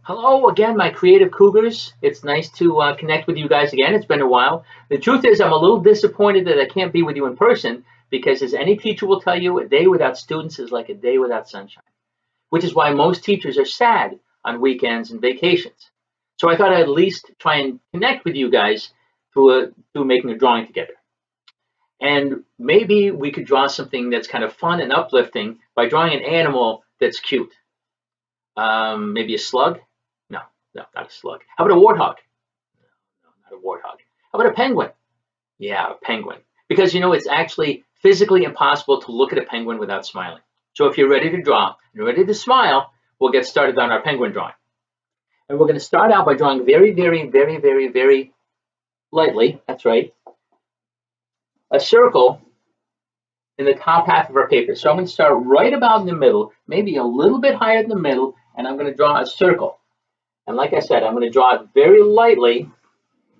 Hello again, my creative cougars. It's nice to connect with you guys again. It's been a while. The truth is, I'm a little disappointed that I can't be with you in person because, as any teacher will tell you, a day without students is like a day without sunshine, which is why most teachers are sad on weekends and vacations. So I thought I'd at least try and connect with you guys through making a drawing together. And maybe we could draw something that's kind of fun and uplifting by drawing an animal that's cute. Maybe a slug? No, no, not a slug. How about a warthog? No, not a warthog. How about a penguin? Yeah, a penguin. Because it's actually physically impossible to look at a penguin without smiling. So if you're ready to draw and ready to smile, we'll get started on our penguin drawing. And we're going to start out by drawing very, very, very, very, very lightly. That's right. A circle in the top half of our paper. So I'm going to start right about in the middle, maybe a little bit higher in the middle, and I'm going to draw a circle. And like I said, I'm going to draw it very lightly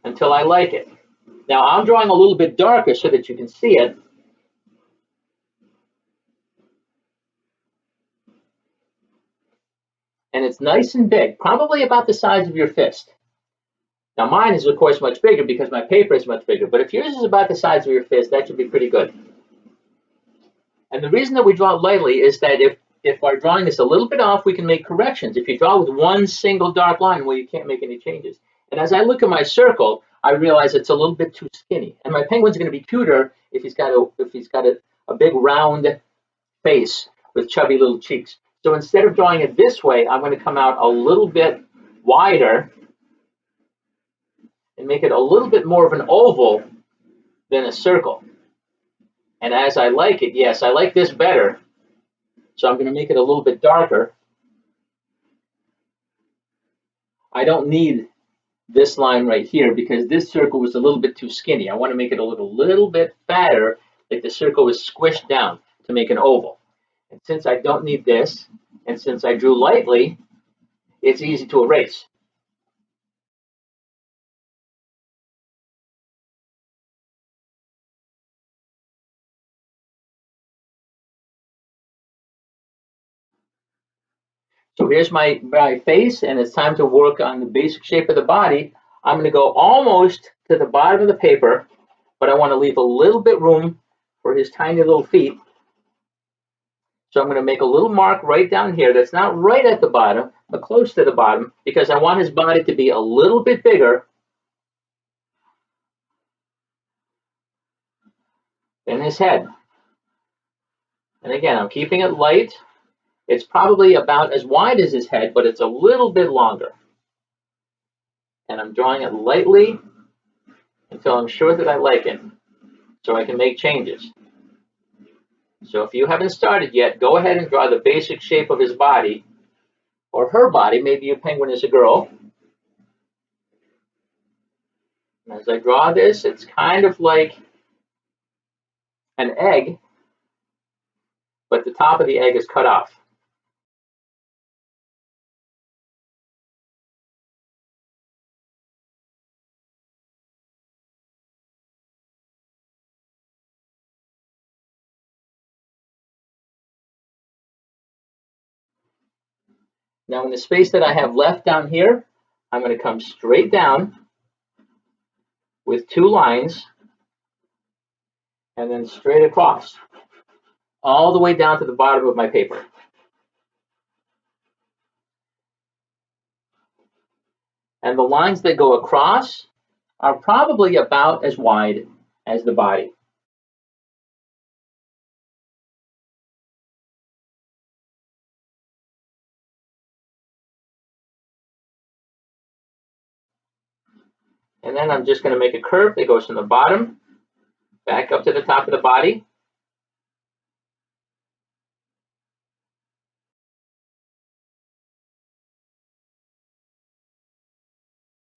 until I like it. Now I'm drawing a little bit darker so that you can see it. And it's nice and big, probably about the size of your fist. Now mine is of course much bigger because my paper is much bigger, but if yours is about the size of your fist, that should be pretty good. And the reason that we draw it lightly is that if our drawing is a little bit off, we can make corrections. If you draw with one single dark line, well, you can't make any changes. And as I look at my circle, I realize it's a little bit too skinny. And my penguin's going to be cuter if he's got a big round face with chubby little cheeks. So instead of drawing it this way, I'm going to come out a little bit wider and make it a little bit more of an oval than a circle. And as I like it, yes, I like this better. So I'm going to make it a little bit darker. I don't need this line right here because this circle was a little bit too skinny. I want to make it a little bit fatter, like the circle was squished down to make an oval. And since I don't need this, and since I drew lightly, it's easy to erase. So here's my face, and it's time to work on the basic shape of the body. I'm going to go almost to the bottom of the paper, but I want to leave a little bit room for his tiny little feet. So I'm going to make a little mark right down here that's not right at the bottom, but close to the bottom, because I want his body to be a little bit bigger than his head. And again, I'm keeping it light. It's probably about as wide as his head, but it's a little bit longer. And I'm drawing it lightly until I'm sure that I like it, so I can make changes. So if you haven't started yet, go ahead and draw the basic shape of his body, or her body. Maybe your penguin is a girl. And as I draw this, it's kind of like an egg, but the top of the egg is cut off. Now in the space that I have left down here, I'm going to come straight down with two lines and then straight across, all the way down to the bottom of my paper. And the lines that go across are probably about as wide as the body. And then I'm just going to make a curve that goes from the bottom back up to the top of the body.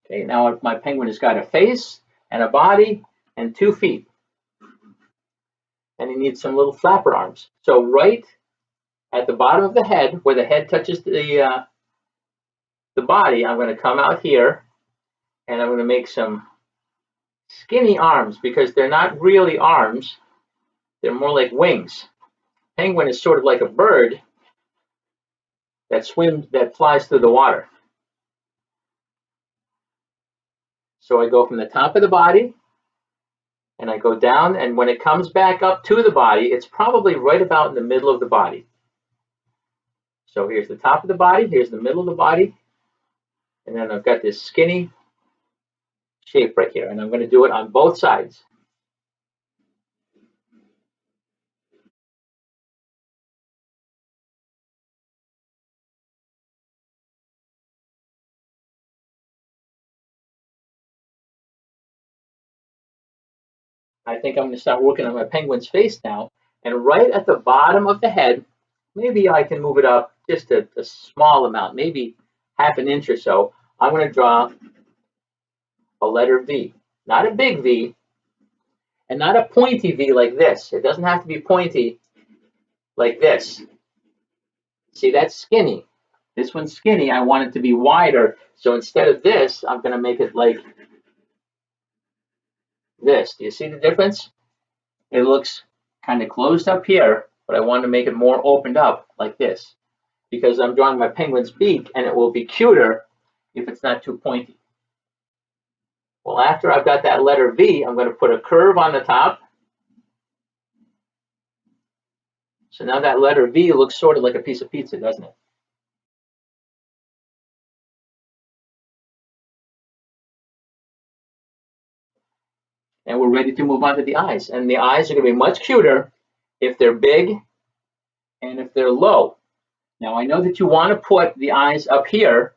Okay, now my penguin has got a face and a body and 2 feet. And he needs some little flapper arms. So right at the bottom of the head, where the head touches the body, I'm going to come out here and I'm going to make some skinny arms because they're not really arms. They're more like wings. Penguin is sort of like a bird that flies through the water. So I go from the top of the body and I go down, and when it comes back up to the body, it's probably right about in the middle of the body. So here's the top of the body, here's the middle of the body, and then I've got this skinny shape right here, and I'm going to do it on both sides. I think I'm going to start working on my penguin's face now, and right at the bottom of the head, maybe I can move it up just a small amount, maybe half an inch or so. I'm going to draw a letter V, not a big V, and not a pointy V like this. It doesn't have to be pointy like this. See, that's skinny. This one's skinny. I want it to be wider. So instead of this, I'm going to make it like this. Do you see the difference? It looks kind of closed up here, but I want to make it more opened up like this because I'm drawing my penguin's beak, and it will be cuter if it's not too pointy. Well, after I've got that letter V, I'm going to put a curve on the top. So now that letter V looks sort of like a piece of pizza, doesn't it? And we're ready to move on to the eyes. And the eyes are going to be much cuter if they're big and if they're low. Now, I know that you want to put the eyes up here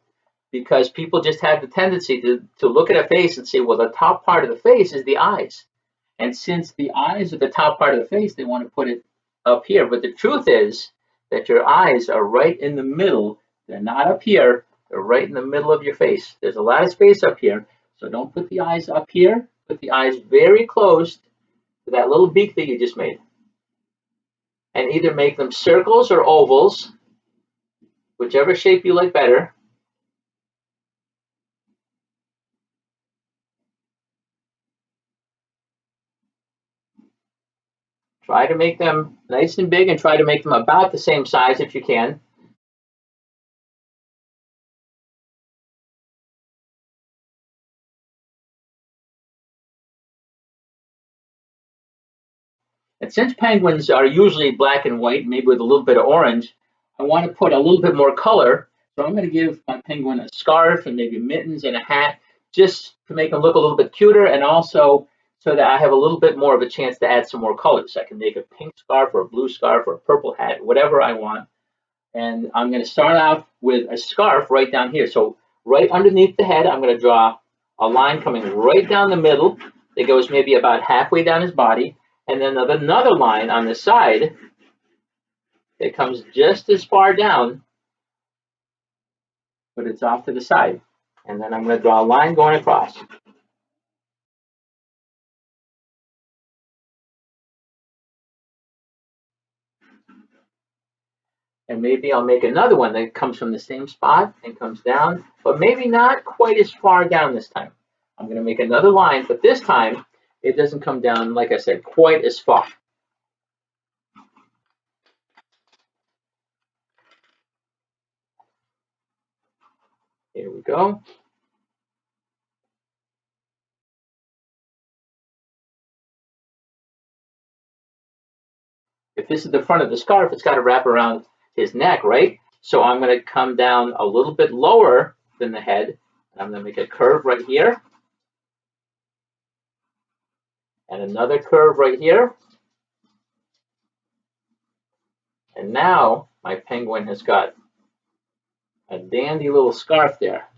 because people just have the tendency to look at a face and say, well, the top part of the face is the eyes. And since the eyes are the top part of the face, they want to put it up here. But the truth is that your eyes are right in the middle. They're not up here. They're right in the middle of your face. There's a lot of space up here. So don't put the eyes up here. Put the eyes very close to that little beak that you just made. And either make them circles or ovals, whichever shape you like better. Try to make them nice and big and try to make them about the same size if you can. And since penguins are usually black and white, maybe with a little bit of orange, I want to put a little bit more color. So I'm going to give my penguin a scarf and maybe mittens and a hat just to make him look a little bit cuter, and also so that I have a little bit more of a chance to add some more colors. I can make a pink scarf or a blue scarf or a purple hat, whatever I want. And I'm going to start out with a scarf right down here. So right underneath the head, I'm going to draw a line coming right down the middle that goes maybe about halfway down his body. And then another line on the side that comes just as far down, but it's off to the side. And then I'm going to draw a line going across. And maybe I'll make another one that comes from the same spot and comes down, but maybe not quite as far down this time. I'm going to make another line, but this time it doesn't come down, like I said, quite as far. Here we go. If this is the front of the scarf, it's got to wrap around his neck, right? So I'm going to come down a little bit lower than the head, and I'm going to make a curve right here, and another curve right here. And now my penguin has got a dandy little scarf there.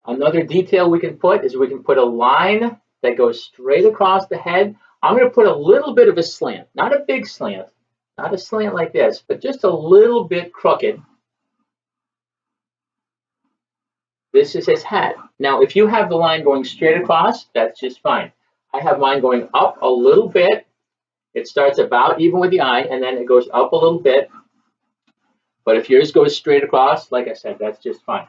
Another detail we can put is we can put a line that goes straight across the head. I'm going to put a little bit of a slant, not a big slant, not a slant like this, but just a little bit crooked. This is his hat. Now, if you have the line going straight across, that's just fine. I have mine going up a little bit. It starts about even with the eye, and then it goes up a little bit. But if yours goes straight across, like I said, that's just fine.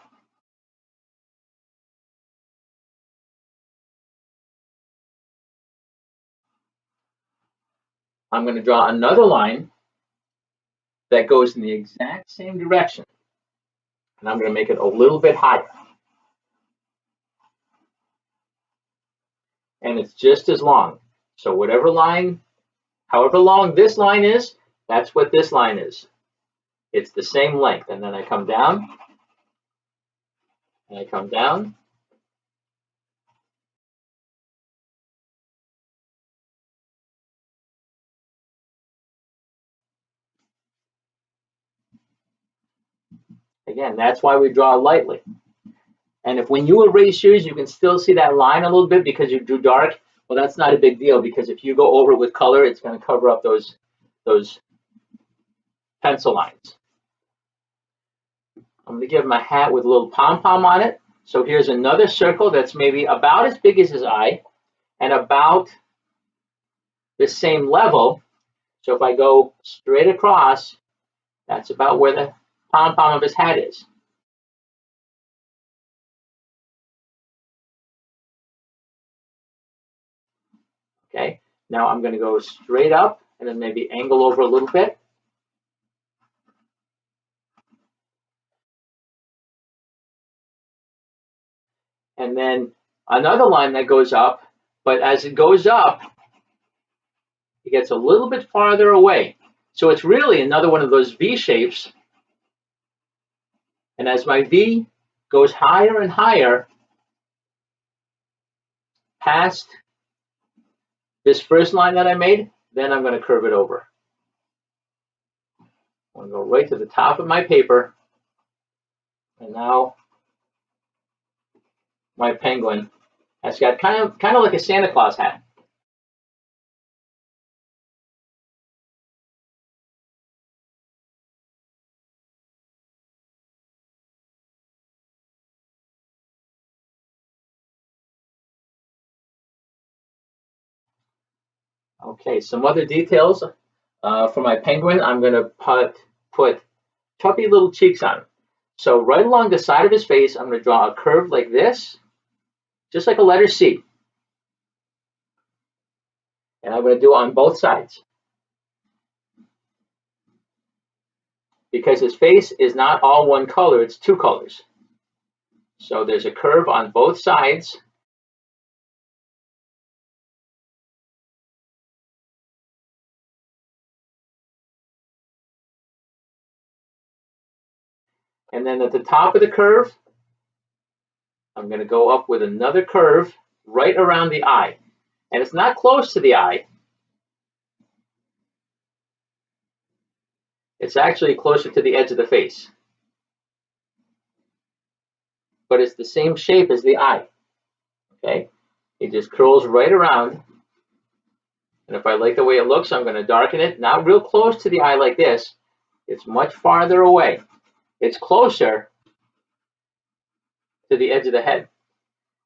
I'm going to draw another line that goes in the exact same direction. And I'm going to make it a little bit higher. And it's just as long. So whatever line, however long this line is, that's what this line is. It's the same length. And then I come down, and I come down. Again, that's why we draw lightly. And if when you erase yours, you can still see that line a little bit because you drew dark, well, that's not a big deal, because if you go over it with color, it's going to cover up those pencil lines. I'm going to give him a hat with a little pom-pom on it. So here's another circle that's maybe about as big as his eye and about the same level. So if I go straight across, that's about where the pom-pom of his hat is. Okay, now I'm going to go straight up and then maybe angle over a little bit. And then another line that goes up, but as it goes up, it gets a little bit farther away. So it's really another one of those V shapes. And as my V goes higher and higher past this first line that I made, then I'm going to curve it over. I'm going to go right to the top of my paper. And now my penguin has got kind of like a Santa Claus hat. Okay, some other details for my penguin. I'm going to put chubby little cheeks on him. So right along the side of his face, I'm going to draw a curve like this, just like a letter C. And I'm going to do it on both sides. Because his face is not all one color, it's two colors. So there's a curve on both sides. And then at the top of the curve, I'm going to go up with another curve right around the eye. And it's not close to the eye. It's actually closer to the edge of the face. But it's the same shape as the eye. Okay? It just curls right around. And if I like the way it looks, I'm going to darken it. Not real close to the eye like this. It's much farther away. It's closer to the edge of the head.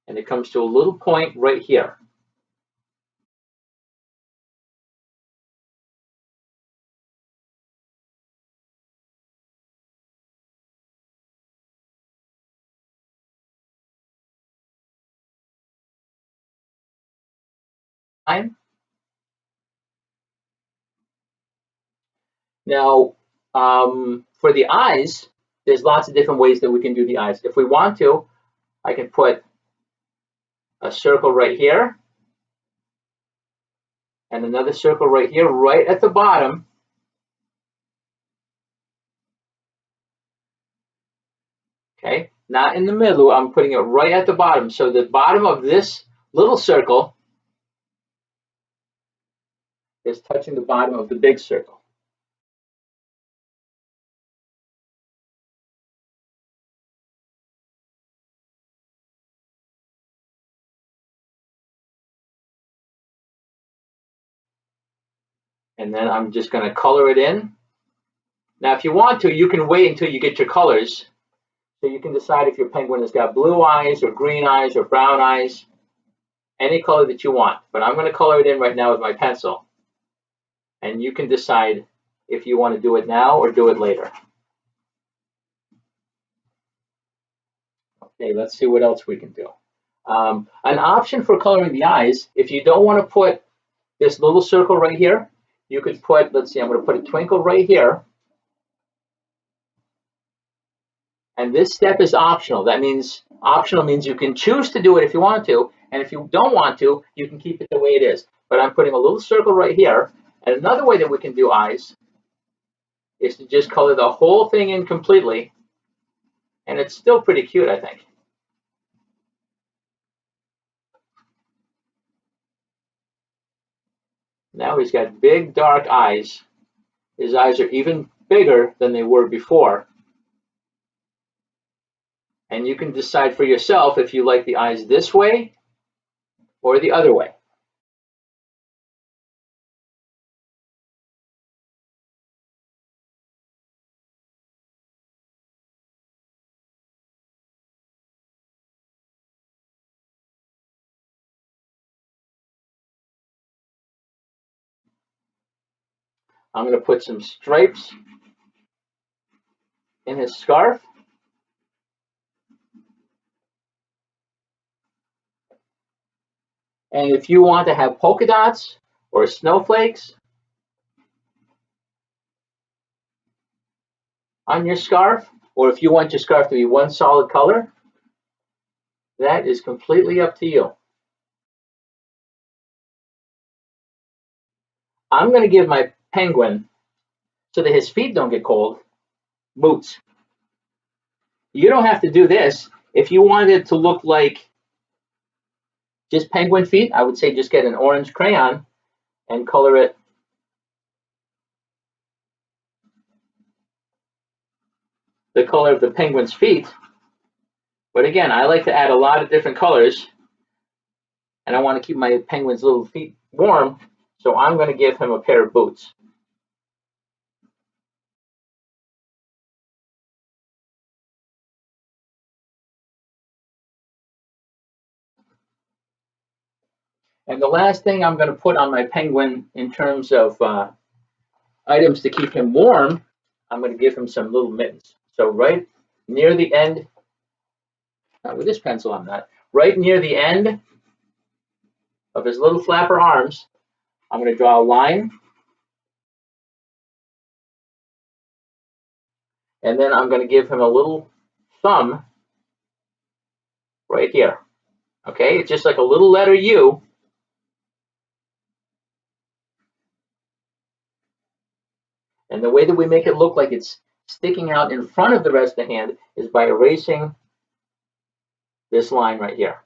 And it comes to a little point right here. Now, for the eyes, there's lots of different ways that we can do the eyes. If we want to, I can put a circle right here and another circle right here, right at the bottom. Okay, not in the middle, I'm putting it right at the bottom. So the bottom of this little circle is touching the bottom of the big circle. And then I'm just going to color it in. Now, if you want to, you can wait until you get your colors. So you can decide if your penguin has got blue eyes or green eyes or brown eyes, any color that you want. But I'm going to color it in right now with my pencil. And you can decide if you want to do it now or do it later. Okay, let's see what else we can do. An option for coloring the eyes, if you don't want to put this little circle right here, You could put, let's see, I'm going to put a twinkle right here. And this step is optional. That means optional means you can choose to do it if you want to. And if you don't want to, you can keep it the way it is. But I'm putting a little circle right here. And another way that we can do eyes is to just color the whole thing in completely. And it's still pretty cute, I think. Now he's got big, dark eyes. His eyes are even bigger than they were before. And you can decide for yourself if you like the eyes this way or the other way. I'm going to put some stripes in his scarf. And if you want to have polka dots or snowflakes on your scarf, or if you want your scarf to be one solid color, that is completely up to you. I'm going to give my penguin, so that his feet don't get cold, boots. You don't have to do this. If you wanted it to look like just penguin feet, I would say just get an orange crayon and color it the color of the penguin's feet. But again, I like to add a lot of different colors, and I want to keep my penguin's little feet warm, so I'm going to give him a pair of boots. And the last thing I'm going to put on my penguin in terms of items to keep him warm, I'm going to give him some little mittens. So right near the end, not with this pencil, I'm not, right near the end of his little flapper arms, I'm going to draw a line, and then I'm going to give him a little thumb right here. Okay, it's just like a little letter U. And the way that we make it look like it's sticking out in front of the rest of the hand is by erasing this line right here.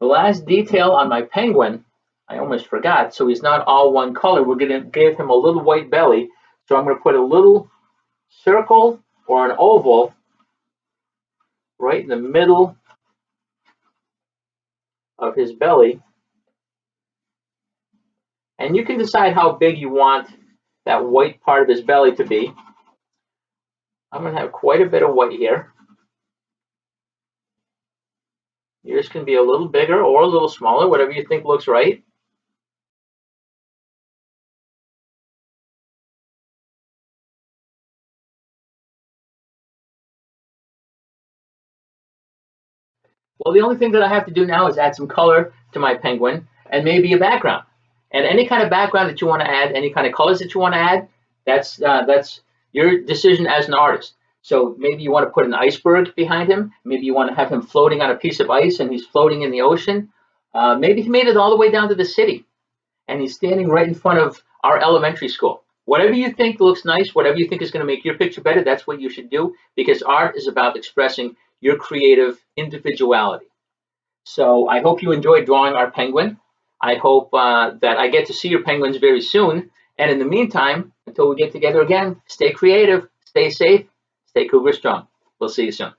The last detail on my penguin, I almost forgot, so he's not all one color. We're going to give him a little white belly. So I'm going to put a little circle or an oval right in the middle of his belly. And you can decide how big you want that white part of his belly to be. I'm going to have quite a bit of white here. Yours can be a little bigger or a little smaller, whatever you think looks right. Well, the only thing that I have to do now is add some color to my penguin and maybe a background. And any kind of background that you want to add, any kind of colors that you want to add, that's your decision as an artist. So maybe you want to put an iceberg behind him. Maybe you want to have him floating on a piece of ice and he's floating in the ocean. Maybe he made it all the way down to the city and he's standing right in front of our elementary school. Whatever you think looks nice, whatever you think is going to make your picture better, that's what you should do, because art is about expressing your creative individuality. So I hope you enjoyed drawing our penguin. I hope that I get to see your penguins very soon. And in the meantime, until we get together again, stay creative, stay safe, stay cougar strong. We'll see you soon.